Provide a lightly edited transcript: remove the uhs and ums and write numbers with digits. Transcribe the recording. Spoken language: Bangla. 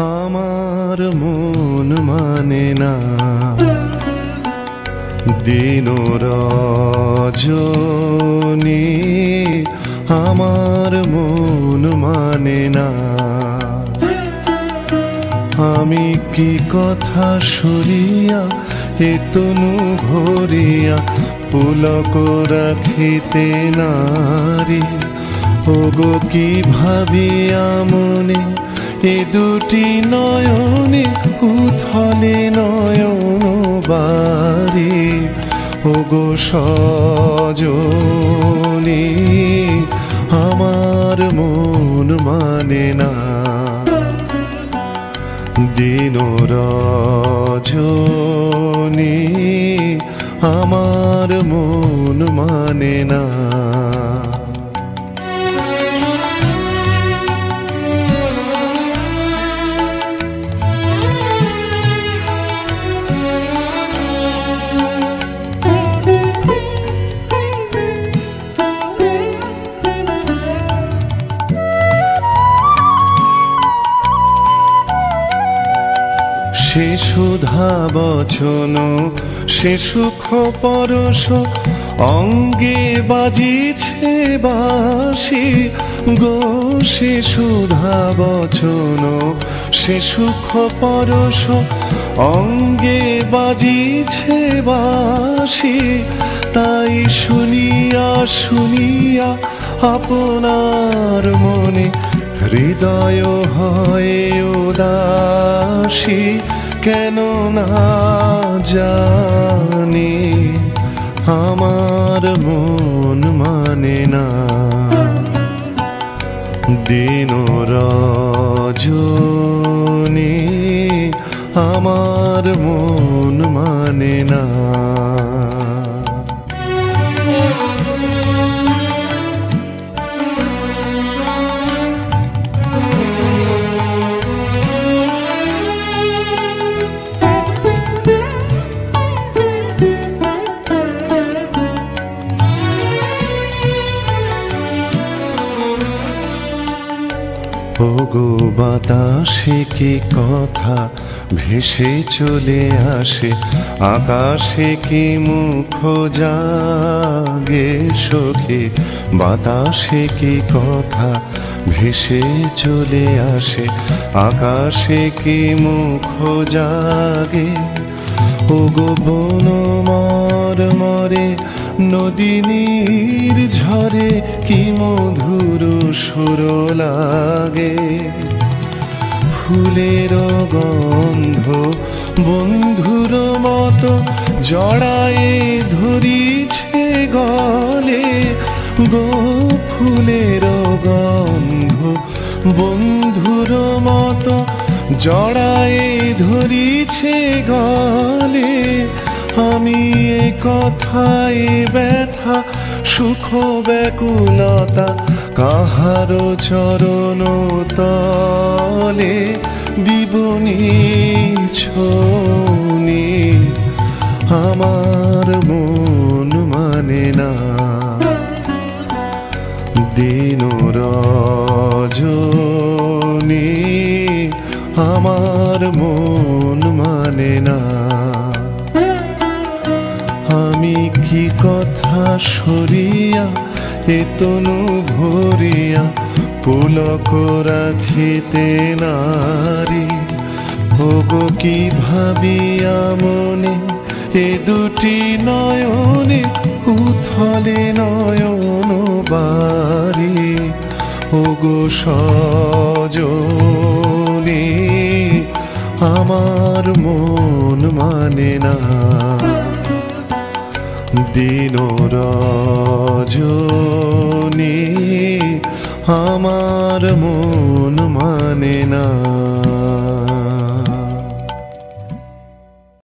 আমার মন মানে না দিন রজনী, আমার মন মানে না। আমি কি কথা সরিয়া এ তনু ভরিয়া পুলক রাখিতে নারী, ওগো কি ভাবিয়া মনে এ দুটি নয়নে উথলে নয়ন বাড়ি, ওগো সজনী আমার মন মানে না দিন রজনী, আমার মন মানে না। সে সুধা বচন সে সুখ পরশ অঙ্গে বাজিছে বাঁশি গো, সে সুধা বচন সে সুখ পরশ অঙ্গে বাজিছে বাঁশি, তাই শুনিয়া শুনিয়া আপনার মনে হৃদয় হয় উদাসী, কেন না জানি আমার মন মানে না দিন রজনী, আমার মন মানে না। ওগো বাতাসে কি কথা ভেসে চলে আসে, আকাশে কি মুখ জাগে সখী, বাতাসে কি কথা ভেসে চলে আসে, আকাশে কি মুখ জাগে, ওগো বন মরে নদীনীর ঝরে কি মধুর সুর লাগে, ফুলের গন্ধ বন্ধুর মতো জড়ায়ে ধরিছে গলে গো, ফুলের গন্ধ বন্ধুর মতো জড়ায়ে ধরিছে গলে, আমি এ কথায় ব্যথা সুখ ব্যাকুলতা কাহারো চরণ তলে দিবনি ছনি, আমার মন মানে না দিন রজনী, আমার মন মানে না। আমি কি কথা সরিয়া এ তনু ভরিয়া পুলক রাখিতে নারী, ওগো কি ভাবিয়া মনে এ দুটি নয়নে উথলে নয়ন বাড়ি, ওগো সজনী আমার মন মানে না দিন রজনী, আমার মন মানে না।